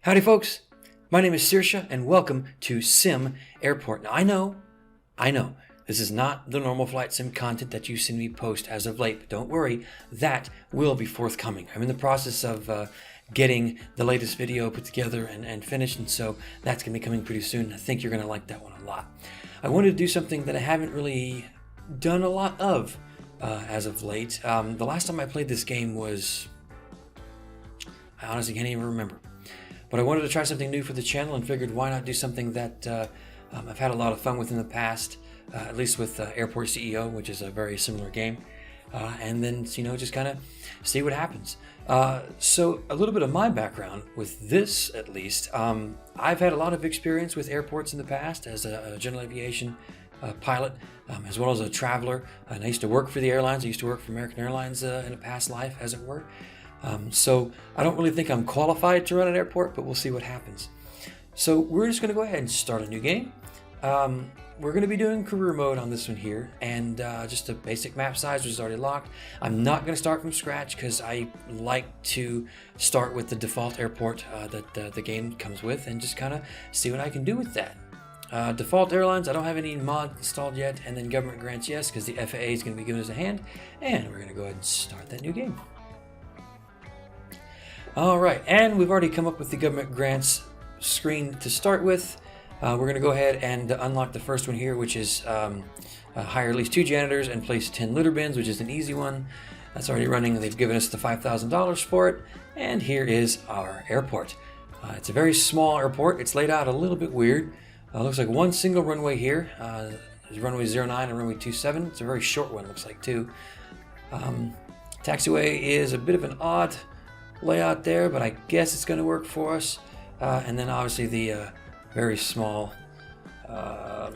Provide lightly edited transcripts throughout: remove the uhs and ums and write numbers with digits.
Howdy folks, my name is Saoirse and welcome to SimAirport. Now I know, this is not the normal flight sim content that you've seen me post as of late, but don't worry, that will be forthcoming. I'm in the process of getting the latest video put together and finished, and so that's going to be coming pretty soon. I think you're going to like that one a lot. I wanted to do something that I haven't really done a lot of as of late. The last time I played this game was, I honestly can't even remember. But I wanted to try something new for the channel and figured why not do something that I've had a lot of fun with in the past, at least with Airport CEO, which is a very similar game. And then, just kind of see what happens. So a little bit of my background with this, at least. I've had a lot of experience with airports in the past as a general aviation pilot, as well as a traveler. And I used to work for the airlines. I used to work for American Airlines in a past life, as it were. So I don't really think I'm qualified to run an airport, but we'll see what happens. So we're just going to go ahead and start a new game. We're going to be doing career mode on this one here, and just a basic map size, which is already locked. I'm not going to start from scratch because I like to start with the default airport that the game comes with and just kind of see what I can do with that. Default airlines, I don't have any mod installed yet, and then government grants, yes, because the FAA is going to be giving us a hand, and we're going to go ahead and start that new game. Alright, and we've already come up with the government grants screen to start with. We're going to go ahead and unlock the first one here, which is hire at least 2 janitors and place 10 litter bins, which is an easy one. That's already running. They've given us the $5,000 for it. And here is our airport. It's a very small airport. It's laid out a little bit weird. Looks like one single runway here. There's runway 09 and runway 27. It's a very short one, looks like, too. Taxiway is a bit of an odd layout there, but I guess it's going to work for us. And then obviously the very small terminal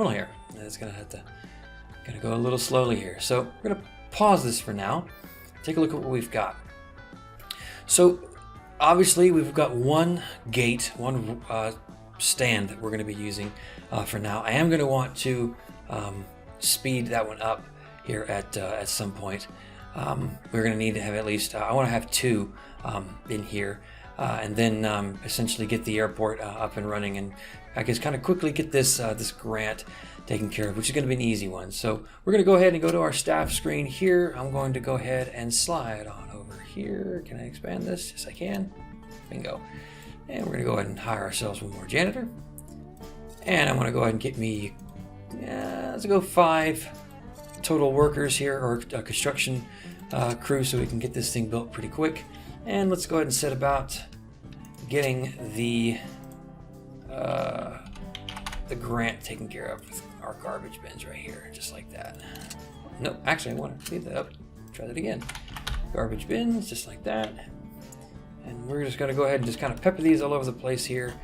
here. And it's going to have to go a little slowly here. So we're going to pause this for now. Take a look at what we've got. So obviously we've got one gate, one stand that we're going to be using for now. I am going to want to speed that one up here at some point. We're going to need to have at least, I want to have 2 in here, and then essentially get the airport up and running, and I guess kind of quickly get this this grant taken care of, which is going to be an easy one. So we're going to go ahead and go to our staff screen here. I'm going to go ahead and slide on over here. Can I expand this? Yes, I can. Bingo. And we're going to go ahead and hire ourselves one more janitor. And I'm going to go ahead and get me, let's go 5 total workers here, or construction crew, so we can get this thing built pretty quick. And let's go ahead and set about getting the grant taken care of with our garbage bins right here, just like that. Nope, actually I want to leave that up. Try that again. Garbage bins, just like that. And we're just going to go ahead and just kind of pepper these all over the place here.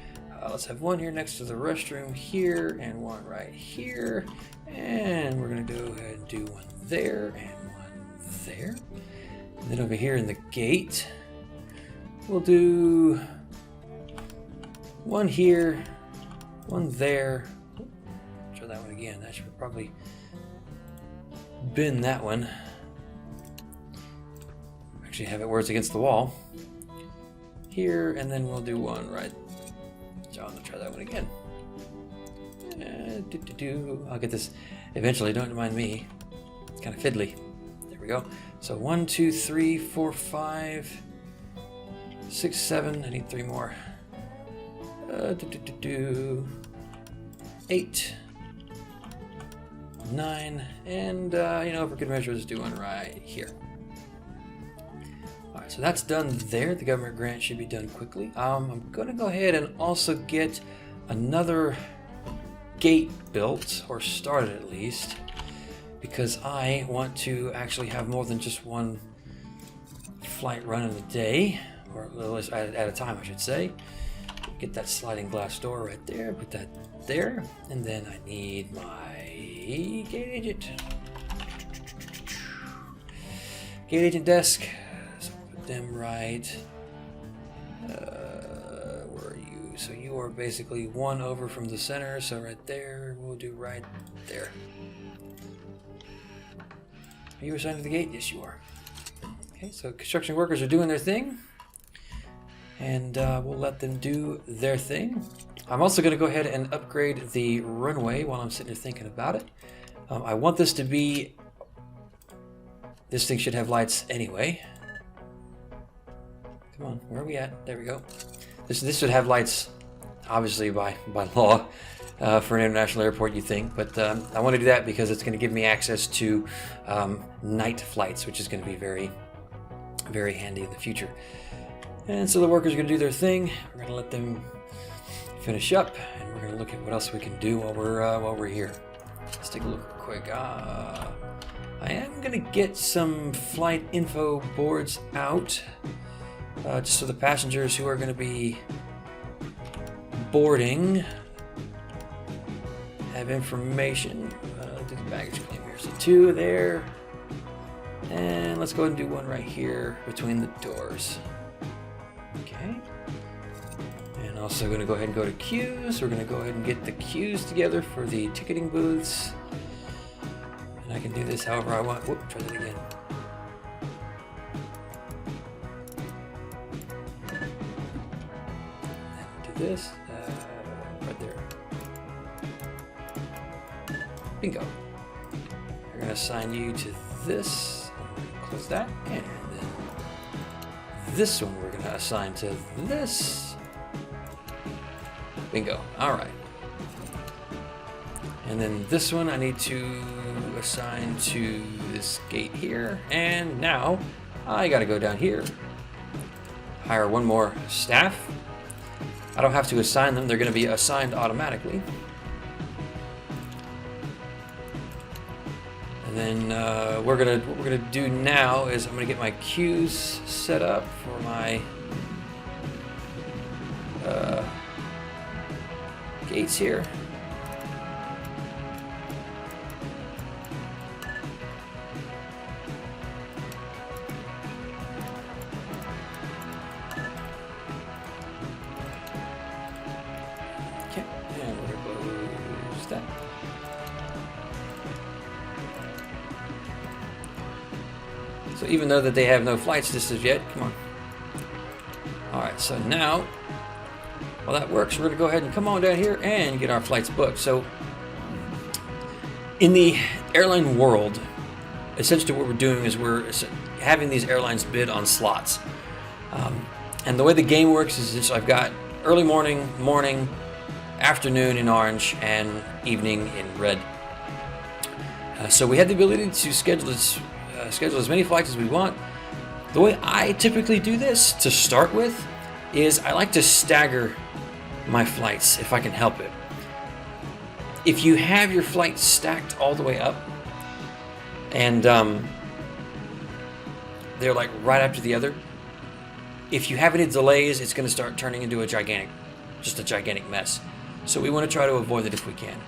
Let's have one here next to the restroom here, and one right here. And we're going to go ahead and do one there and one there. And then over here in the gate, we'll do one here, one there. Try that one again. That should probably bin that one. Actually have it where it's against the wall. Here, and then we'll do one right. So I'm going to try that one again. I'll get this eventually, don't mind me. It's kind of fiddly. There we go. So 1, 2, 3, 4, 5, 6, 7. I need 3 more. 8, 9, and for good measure, let's do one right here. All right, so that's done there. The government grant should be done quickly. I'm going to go ahead and also get another gate built, or started at least, because I want to actually have more than just one flight run in a day, or at a time, I should say. Get that sliding glass door right there, put that there, and then I need my gate agent. Gate agent desk, so put them right. Where are you? So you are basically one over from the center, so right there, we'll do right there. Are you assigned to the gate? Yes, you are. Okay, so construction workers are doing their thing. and we'll let them do their thing. I'm also going to go ahead and upgrade the runway while I'm sitting here thinking about it. I want this to be... This thing should have lights anyway. Come on, where are we at? There we go. This should have lights, obviously by law, for an international airport, you think. But I want to do that because it's going to give me access to night flights, which is going to be very, very handy in the future. And so the workers are going to do their thing. We're going to let them finish up, and we're going to look at what else we can do while we're here. Let's take a look real quick. I am going to get some flight info boards out, just so the passengers who are going to be boarding have information. Do the baggage claim here. So 2 there, and let's go ahead and do 1 right here between the doors. Okay. And also going to go ahead and go to queues. We're going to go ahead and get the queues together for the ticketing booths. And I can do this however I want. Whoop, try that again. And do this right there. Bingo. We're going to assign you to this. Close that. And then this one we're going to assign to this. Bingo. All right. And then this one I need to assign to this gate here. And now I got to go down here. Hire 1 more staff. I don't have to assign them. They're going to be assigned automatically. And then what we're gonna do now is I'm gonna get my queues set up for my gates here. Okay, and we're gonna close that. So even though that they have no flights just as yet, come on. All right, so now, while that works, we're gonna go ahead and come on down here and get our flights booked. So in the airline world, essentially what we're doing is we're having these airlines bid on slots. And the way the game works is this: I've got early morning, afternoon in orange, and evening in red. So we have the ability to schedule as many flights as we want. The way I typically do this to start with is I like to stagger my flights if I can help it. If you have your flights stacked all the way up and they're like right after the other, if you have any delays, it's going to start turning into a gigantic mess. So we want to try to avoid it if we can.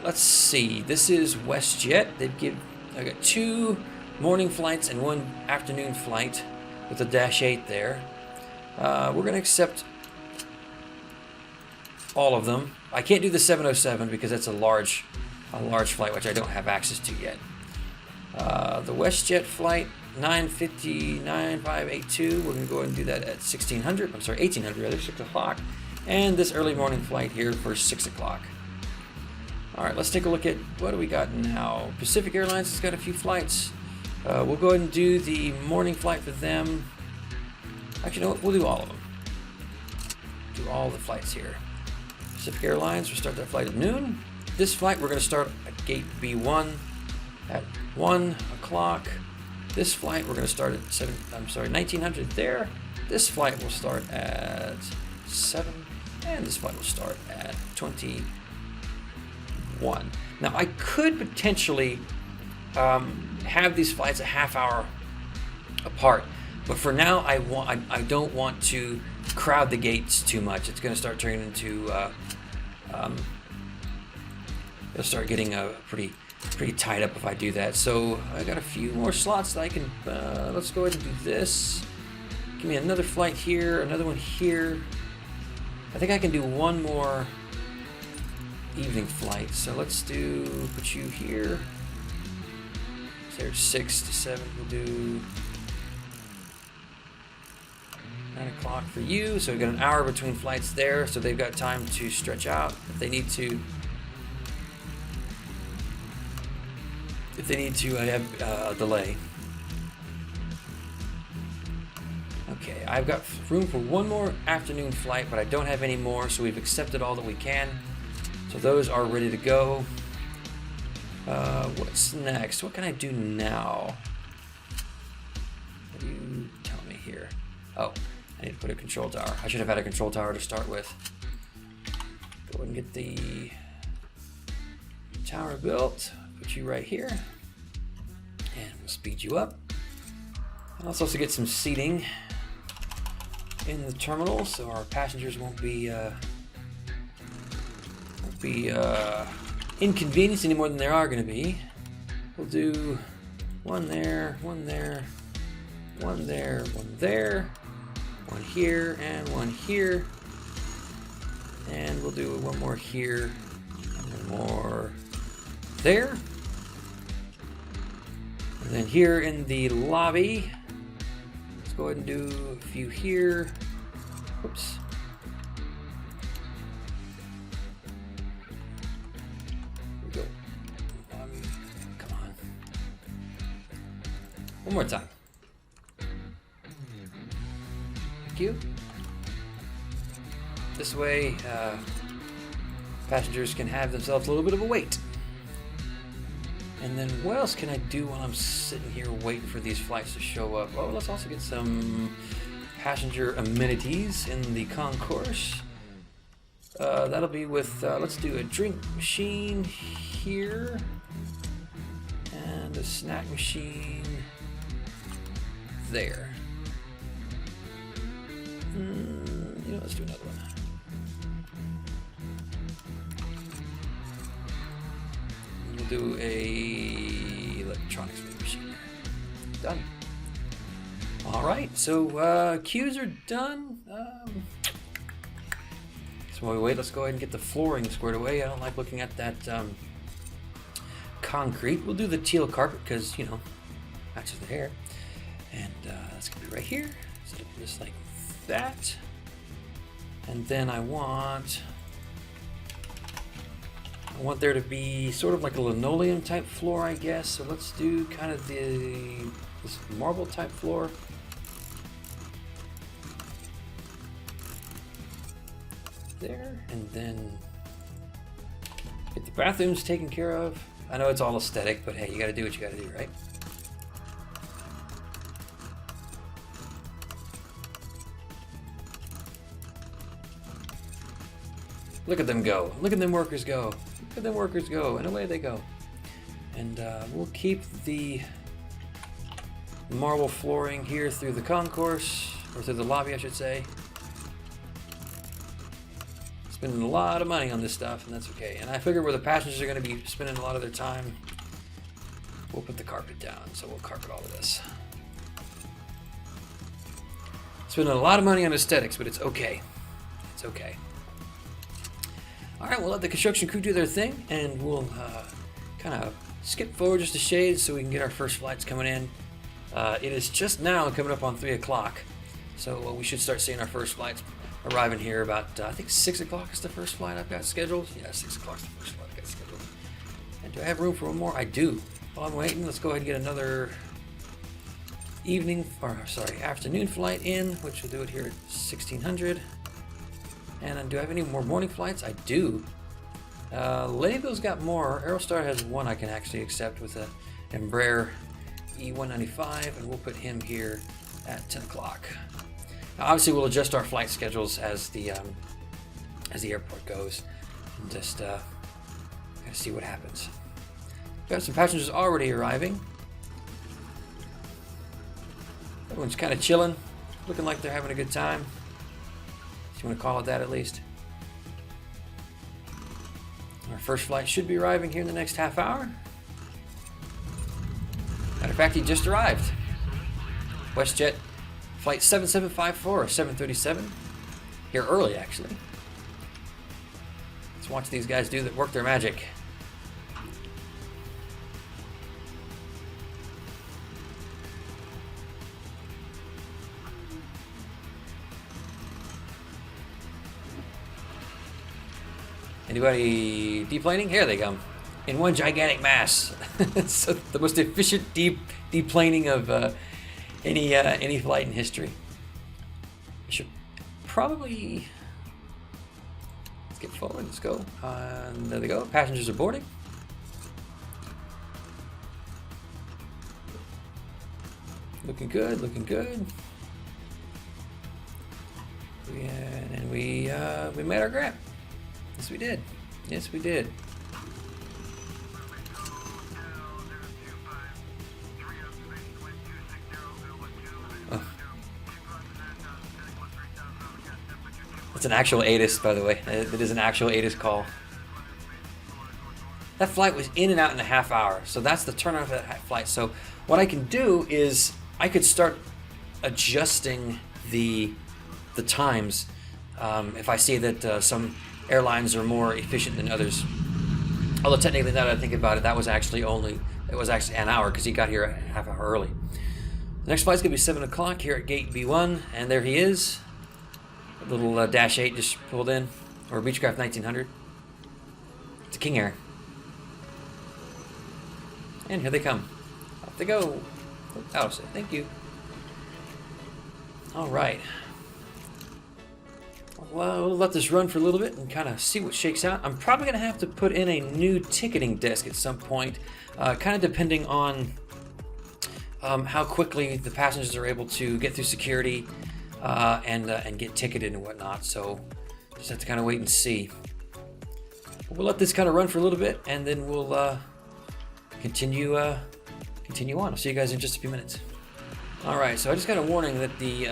Let's see. This is WestJet. I got 2 morning flights and 1 afternoon flight with a -8 there. We're going to accept all of them. I can't do the 707 because that's a large flight, which I don't have access to yet. The WestJet flight 950-9582. We're going to go ahead and do that at 1800 rather, 6 o'clock. And this early morning flight here for 6 o'clock. All right, let's take a look at what do we got now. Pacific Airlines has got a few flights. We'll go ahead and do the morning flight for them. Actually, you know what? We'll do all of them. Do all the flights here. Pacific Airlines, we'll start that flight at noon. This flight, we're going to start at gate B1 at 1 o'clock. This flight, we're going to start at 1900 there. This flight will start at 7, and this flight will start at 21. Now, I could potentially have these flights a half hour apart, but for now, I don't want to crowd the gates too much. It's going to start turning into it'll start getting pretty tied up if I do that. So I got a few more slots that I can. Let's go ahead and do this. Give me another flight here, another one here. I think I can do one more evening flight. So let's put you here. So there's 6 to 7. We'll do 9 o'clock for you, so we've got an hour between flights there, so they've got time to stretch out if they need to. If they need to have a delay. Okay, I've got room for one more afternoon flight, but I don't have any more, so we've accepted all that we can. So those are ready to go. What's next? What can I do now? What do you tell me here? Oh, I need to put a control tower. I should have had a control tower to start with. Go ahead and get the tower built. Put you right here. And we'll speed you up. And let's also get some seating in the terminal so our passengers won't be inconvenienced any more than there are going to be. We'll do one there, one there, one there, one there, one here, and one here. And we'll do one more here, and one more there. And then here in the lobby, let's go ahead and do a few here. Whoops. Here we go. Lobby. Come on. One more time. Thank you. This way, passengers can have themselves a little bit of a wait. And then what else can I do while I'm sitting here waiting for these flights to show up? Oh, let's also get some passenger amenities in the concourse. That'll be with, let's do a drink machine here. And a snack machine there. You know, let's do another one. We'll do a electronics machine. Done. All right, so queues are done. So while we wait, let's go ahead and get the flooring squared away. I don't like looking at that concrete. We'll do the teal carpet because, you know, matches the hair. And that's gonna be right here. So just like that. And then I want there to be sort of like a linoleum type floor, I guess. So let's do kind of this marble type floor. There, and then get the bathrooms taken care of. I know it's all aesthetic, but hey, you gotta do what you gotta do, right? Look at them go. Look at them workers go. Look at them workers go. And away they go. And we'll keep the marble flooring here through the concourse, or through the lobby, I should say. Spending a lot of money on this stuff, and that's okay. And I figure where the passengers are going to be spending a lot of their time, we'll put the carpet down. So we'll carpet all of this. Spending a lot of money on aesthetics, but it's okay. It's okay. All right, we'll let the construction crew do their thing, and we'll kind of skip forward just a shade so we can get our first flights coming in. It is just now coming up on 3 o'clock, so we should start seeing our first flights arriving here about, I think 6 o'clock is the first flight I've got scheduled. Yeah, 6 o'clock is the first flight I've got scheduled. And do I have room for one more? I do. While I'm waiting, let's go ahead and get another afternoon flight in, which will do it here at 1600. And do I have any more morning flights? I do. Layville's got more. Aerostar has one I can actually accept with a Embraer E195, and we'll put him here at 10 o'clock. Now, obviously, we'll adjust our flight schedules as the airport goes, and just gotta see what happens. Got some passengers already arriving. Everyone's kind of chilling, looking like they're having a good time. You want to call it that at least. Our first flight should be arriving here in the next half hour. Matter of fact, he just arrived. WestJet flight 7754, 737. Here early, actually. Let's watch these guys work their magic. Anybody deplaning? Here they come. In one gigantic mass. So the most efficient deplaning of any flight in history. I should probably... Let's get forward. Let's go. There they go. Passengers are boarding. Looking good, looking good. And we made our grab. Yes, we did. Yes, we did. Oh. That's an actual ATIS, by the way. It is an actual ATIS call. That flight was in and out in a half hour, so that's the turnaround for that flight. So what I can do is I could start adjusting the times if I see that some airlines are more efficient than others. Although technically, now that I think about it, that was actually an hour because he got here a half hour early. The next flight's gonna be 7 o'clock here at gate B1, and there he is. A little Dash 8 just pulled in, or Beechcraft 1900. It's a King Air. And here they come. Off they go. Oh, so thank you. All right. Well, we'll let this run for a little bit and kind of see what shakes out. I'm probably going to have to put in a new ticketing desk at some point, kind of depending on how quickly the passengers are able to get through security and get ticketed and whatnot. So just have to kind of wait and see. But we'll let this kind of run for a little bit, and then we'll continue on. I'll see you guys in just a few minutes. Alright, so I just got a warning that the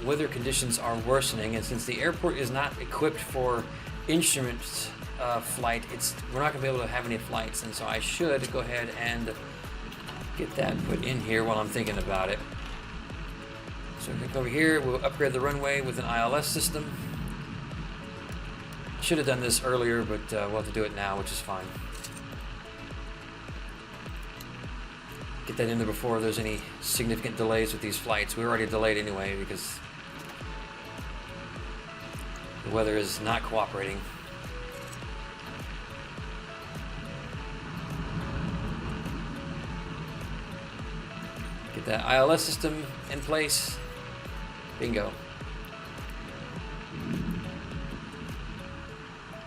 weather conditions are worsening, and since the airport is not equipped for instrument flight, we're not going to be able to have any flights, and so I should go ahead and get that put in here while I'm thinking about it. So we'll go over here, we'll upgrade the runway with an ILS system. Should have done this earlier, but we'll have to do it now, which is fine. Get that in there before there's any significant delays with these flights. We were already delayed anyway because the weather is not cooperating. Get that ILS system in place. Bingo.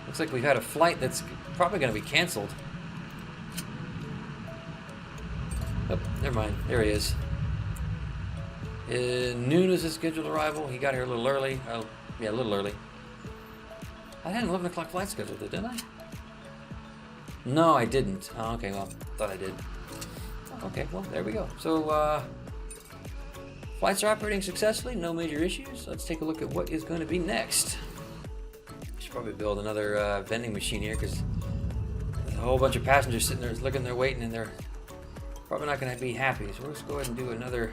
Looks like we've had a flight that's probably going to be canceled. Oh, never mind. There he is. Noon is his scheduled arrival. He got here a little early. Oh, yeah, a little early. I had an 11 o'clock flight scheduled, didn't I? No, I didn't. Oh, okay, well, thought I did. Okay, well, there we go. So, flights are operating successfully. No major issues. Let's take a look at what is going to be next. Should probably build another vending machine here because there's a whole bunch of passengers sitting there looking there waiting, and they're probably not going to be happy, so let's go ahead and do another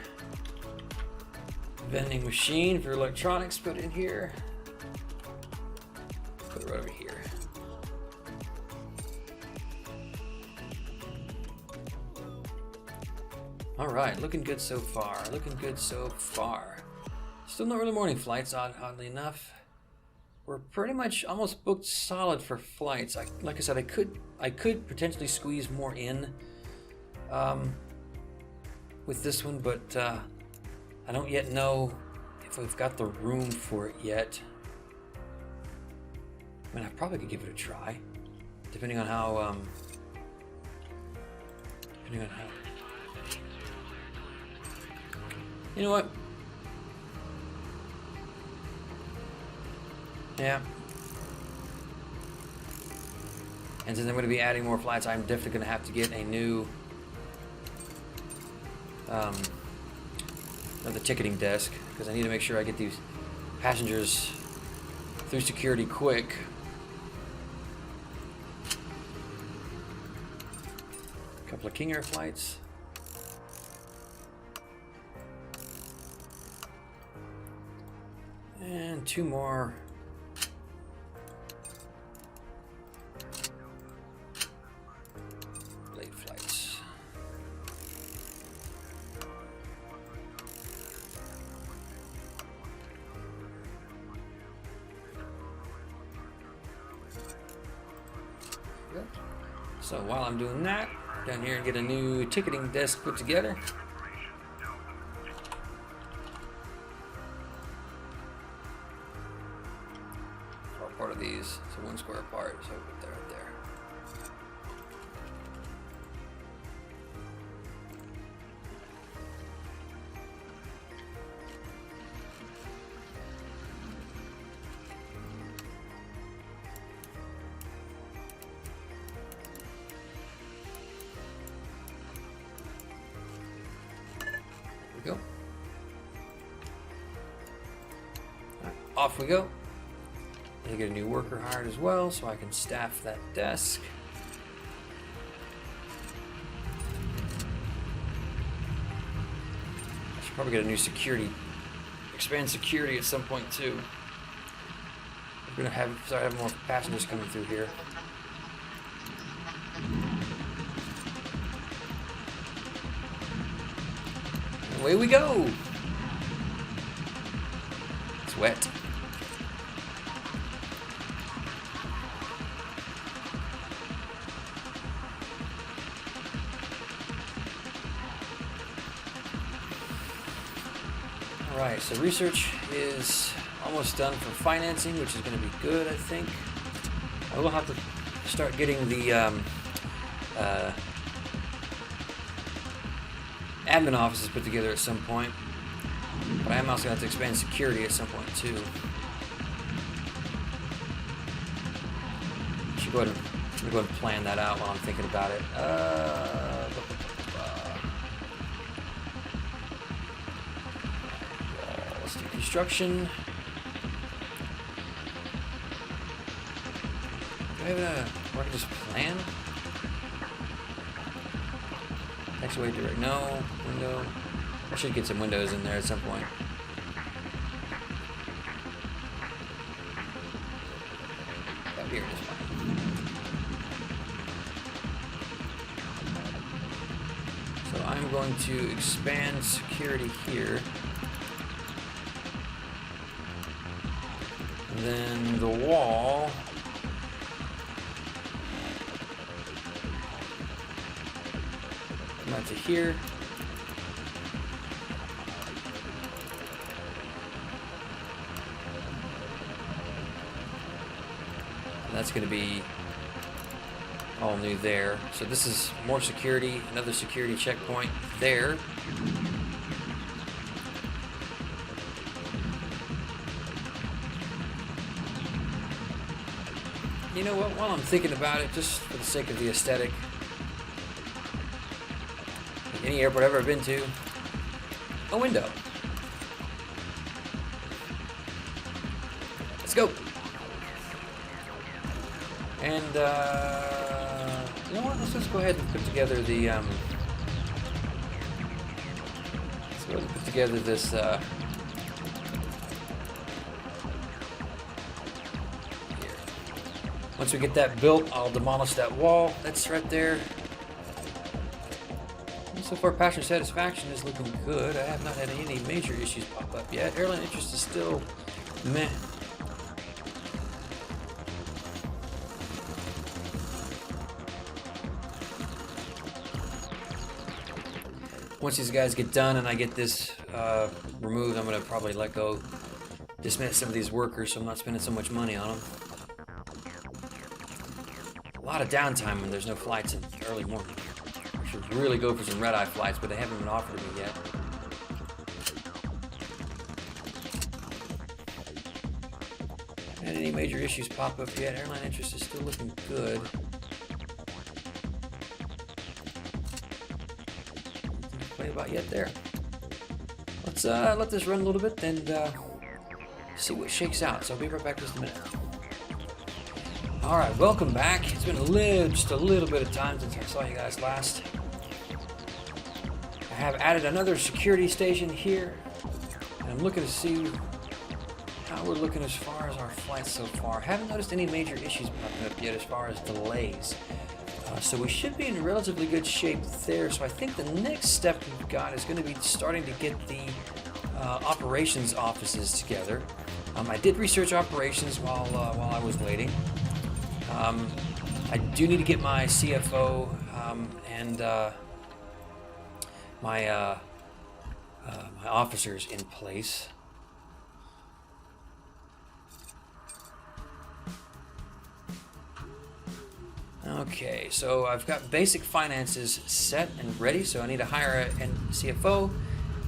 vending machine for electronics. Put it in here. Put it right over here. All right, looking good so far. Looking good so far. Still no early morning flights, oddly enough. We're pretty much almost booked solid for flights. Like I said, I could potentially squeeze more in. With this one, but I don't yet know if we've got the room for it yet. I mean, I probably could give it a try, depending on how. You know what? Yeah. And since I'm going to be adding more flights, I'm definitely going to have to get a new another ticketing desk, because I need to make sure I get these passengers through security quick. A couple of King Air flights. And 2 more late flights. There we go. So while I'm doing that, down here and get a new ticketing desk put together. Part of these, so 1 square apart, so put that right there. There we go. All right, off we go. I get a new worker hired as well, so I can staff that desk. I should probably get a new security, expand security at some point too. We're gonna start having more passengers coming through here. And away we go. It's wet. Alright, so research is almost done for financing, which is going to be good, I think. I will have to start getting the admin offices put together at some point. But I am also going to have to expand security at some point, too. I should go ahead and plan that out while I'm thinking about it. Construction. Do I have where I can just plan? X-way direct. No. Window. I should get some windows in there at some point. Up here is fine. So I'm going to expand security here. Then the wall, come out to here. And that's going to be all new there. So this is more security, another security checkpoint there. You know what, while I'm thinking about it, just for the sake of the aesthetic, any airport I've ever been to, a window. Let's go. And, you know what, let's just go ahead and put together the, let's go ahead and put together this, once we get that built, I'll demolish that wall. That's right there. And so far, passenger satisfaction is looking good. I have not had any major issues pop up yet. Airline interest is still meh. Once these guys get done and I get this removed, I'm going to probably dismiss some of these workers so I'm not spending so much money on them. A lot of downtime when there's no flights in the early morning. I should really go for some red-eye flights, but they haven't been offered to me yet. Haven't had any major issues pop up yet. Airline interest is still looking good. Play about yet there. Let's let this run a little bit and see what shakes out. So I'll be right back in just a minute. Alright, welcome back. It's been just a little bit of time since I saw you guys last. I have added another security station here. And I'm looking to see how we're looking as far as our flights so far. Haven't noticed any major issues popping up yet as far as delays. So we should be in relatively good shape there. So I think the next step we've got is going to be starting to get the operations offices together. I did research operations while I was waiting. I do need to get my CFO and my officers in place. Okay, so I've got basic finances set and ready, so I need to hire a CFO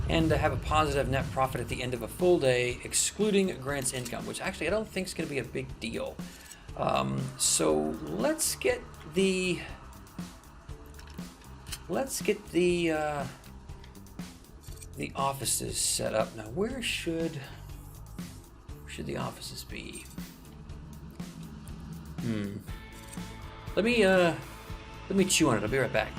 and to have a positive net profit at the end of a full day, excluding grants income, which actually I don't think is going to be a big deal. So let's get the offices set up. Now, where should the offices be? Let me chew on it. I'll be right back.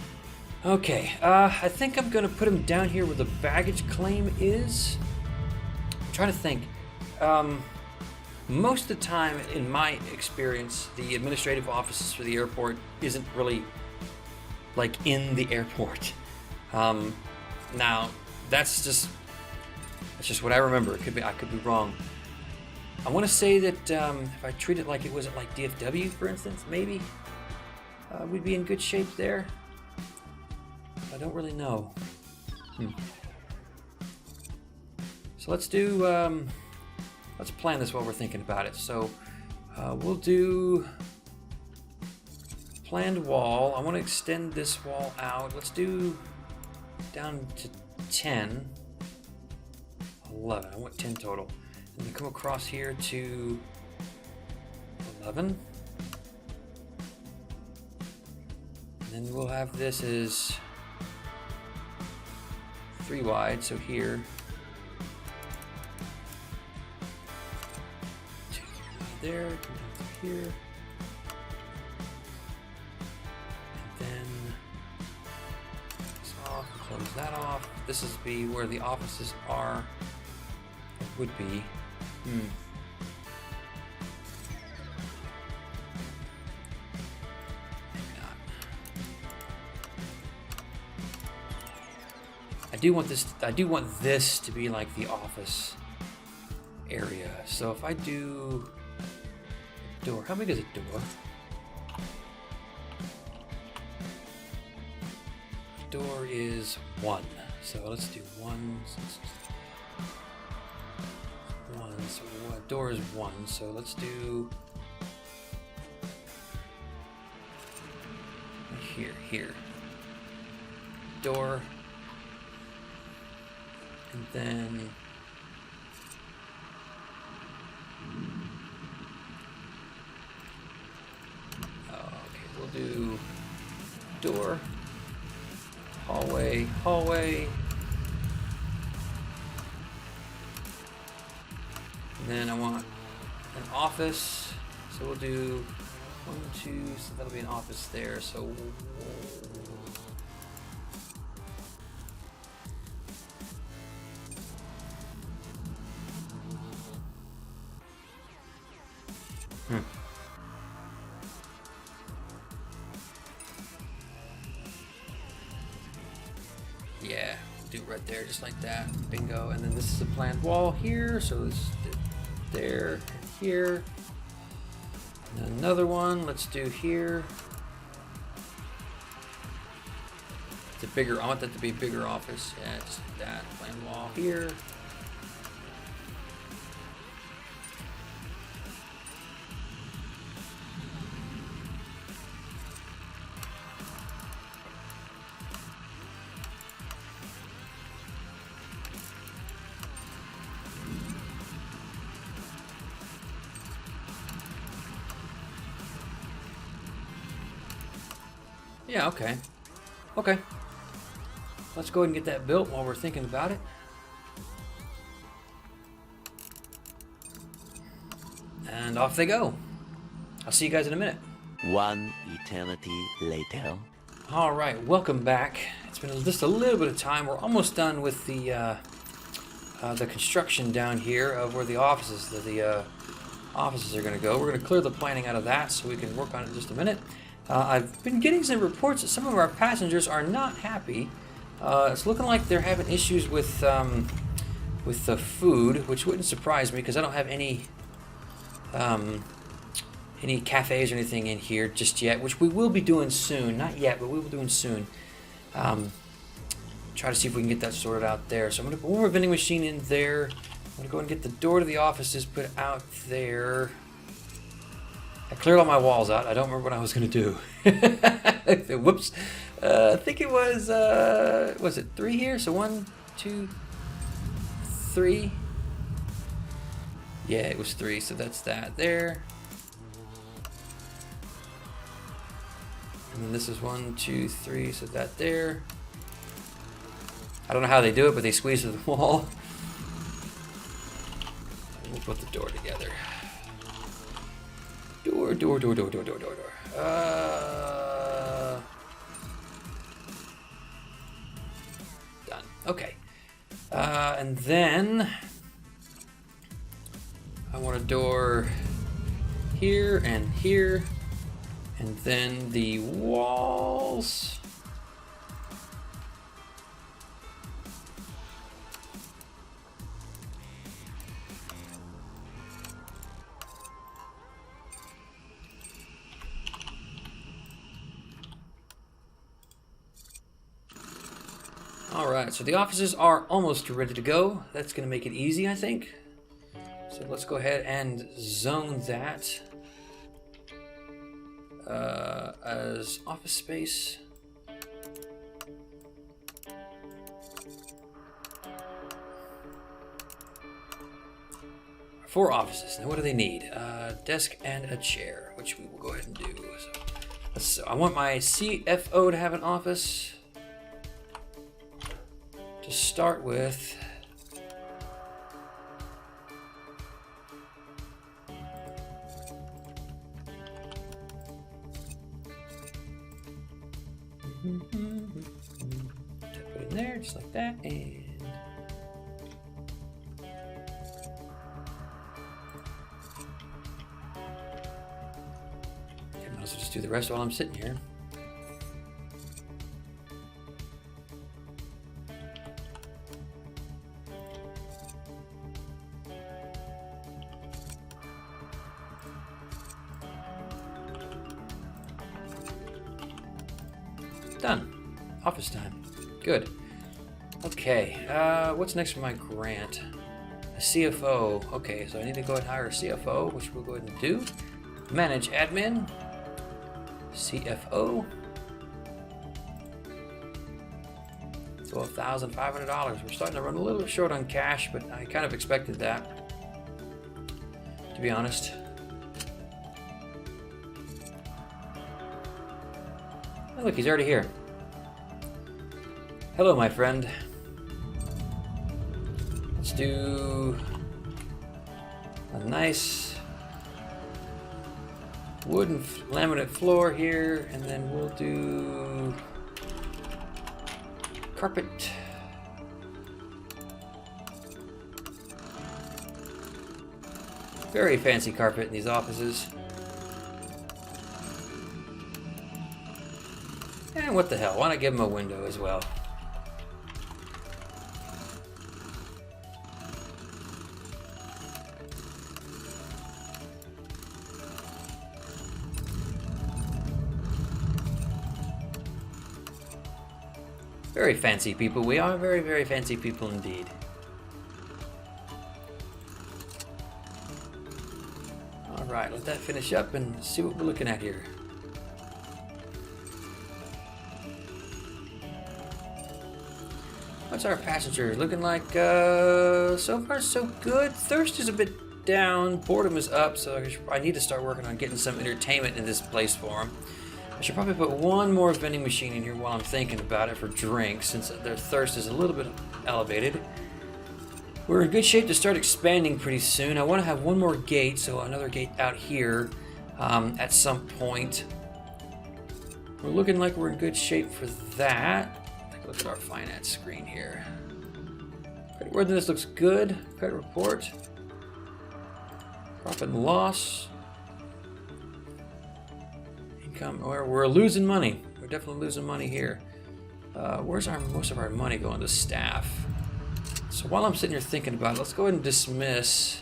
Okay, I think I'm gonna put him down here where the baggage claim is. I'm trying to think. Most of the time, in my experience, the administrative offices for the airport isn't really like in the airport. Now, that's just what I remember. I could be wrong. I want to say that if I treat it like it was at like DFW, for instance, maybe we'd be in good shape there. I don't really know. So let's do. Let's plan this while we're thinking about it. So we'll do planned wall. I want to extend this wall out. Let's do down to 10, 11. I want 10 total. And then come across here to 11. And then we'll have this as 3 wide, so here. 2 there, come down to here. And then this off, close that off. This is be where the offices are. It would be. I do want this to be like the office area. So if I do a door, how big is a door? Door is 1. So let's do 1. So door is 1. So let's do here. Door. And then okay, we'll do door, hallway, and then I want an office, so we'll do 1, 2, so that'll be an office there, so yeah, we'll do it right there, just like that. Bingo. And then this is a planned wall here, so it's there and here. And another one, let's do here. It's a bigger, I want that to be a bigger office. Yeah, just like that. Planned wall here. Yeah, okay. Okay. Let's go ahead and get that built while we're thinking about it. And off they go. I'll see you guys in a minute. One eternity later. All right, welcome back. It's been just a little bit of time. We're almost done with the construction down here of where the offices are going to go. We're going to clear the planning out of that so we can work on it in just a minute. I've been getting some reports that some of our passengers are not happy. It's looking like they're having issues with the food, which wouldn't surprise me because I don't have any any cafes or anything in here just yet, which we will be doing soon. Not yet, but we will be doing soon. Try to see if we can get that sorted out there. So I'm going to put one more vending machine in there. I'm going to go and get the door to the offices put out there. I cleared all my walls out. I don't remember what I was going to do. Whoops. I think it was it 3 here? So 1, 2, 3. Yeah, it was 3. So that's that there. And then this is 1, 2, 3. So that there. I don't know how they do it, but they squeeze through the wall. And we'll put the door together. Door. Done. Okay. And then I want a door here and here, and then the walls. Alright, so the offices are almost ready to go. That's going to make it easy, I think. So let's go ahead and zone that as office space. Four offices. Now what do they need? A desk and a chair, which we will go ahead and do. So I want my CFO to have an office. To start with, put it in there just like that, and I might as well just do the rest while I'm sitting here. Done. Office time. Good. Okay, what's next for my grant? A CFO. Okay, so I need to go ahead and hire a CFO, which we'll go ahead and do. Manage admin. CFO. $12,500. We're starting to run a little bit short on cash, but I kind of expected that, to be honest. Oh, look, he's already here. Hello, my friend. Let's do a nice wooden laminate floor here, and then we'll do carpet. Very fancy carpet in these offices. And what the hell, why not give him a window as well? Very fancy people. We are very, very fancy people indeed. Alright, let that finish up and see what we're looking at here. What's our passenger looking like? So far so good. Thirst is a bit down. Boredom is up, so I need to start working on getting some entertainment in this place for them. I should probably put one more vending machine in here while I'm thinking about it for drinks, since their thirst is a little bit elevated. We're in good shape to start expanding pretty soon. I want to have one more gate, so another gate out here at some point. We're looking like we're in good shape for that. Take a look at our finance screen here. Creditworthiness looks good. Credit report. Profit and loss. Income. We're losing money. We're definitely losing money here. Where's most of our money going to staff? So while I'm sitting here thinking about it, let's go ahead and dismiss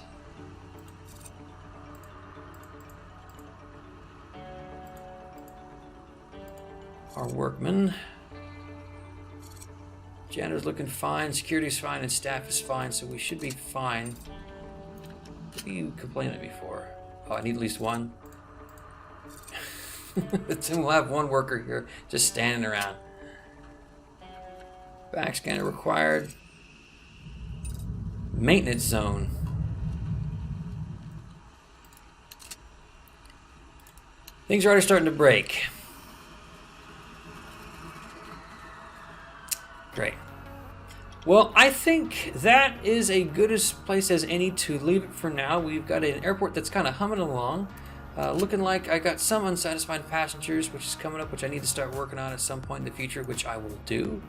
our workmen. Janitor's looking fine, security's fine, and staff is fine, so we should be fine. What are you complaining before? Oh, I need at least one. Then we'll have one worker here just standing around. Back scanner required. Maintenance zone. Things are already starting to break. Great. Well, I think that is a good place as any to leave it for now. We've got an airport that's kind of humming along. Looking like I got some unsatisfied passengers, which is coming up, which I need to start working on at some point in the future, which I will do.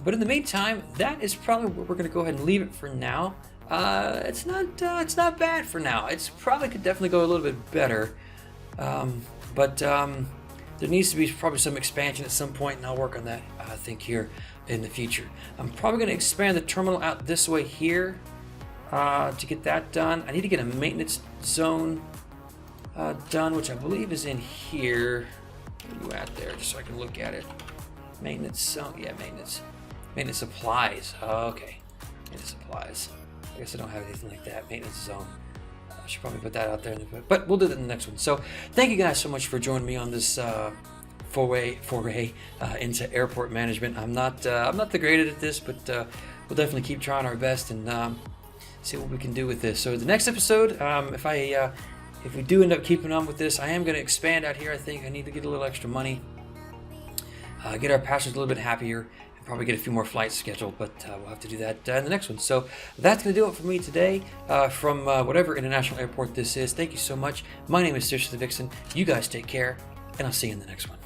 But in the meantime, that is probably where we're going to go ahead and leave it for now. It's not bad for now. It's probably could definitely go a little bit better. But there needs to be probably some expansion at some point, and I'll work on that, I think, here in the future. I'm probably going to expand the terminal out this way here to get that done. I need to get a maintenance zone done, which I believe is in here. Where are you at there, just so I can look at it? Maintenance zone, yeah, maintenance supplies. Okay, maintenance supplies. I guess I don't have anything like that. Maintenance zone. I should probably put that out there, but we'll do that in the next one. So thank you guys so much for joining me on this foray into airport management. I'm not the greatest at this, but we'll definitely keep trying our best and see what we can do with this. So the next episode, if we do end up keeping on with this, I am going to expand out here. I think I need to get a little extra money, get our passengers a little bit happier, and probably get a few more flights scheduled, but we'll have to do that in the next one. So that's going to do it for me today from whatever international airport this is. Thank you so much. My name is Saoirse the Vixen. You guys take care, and I'll see you in the next one.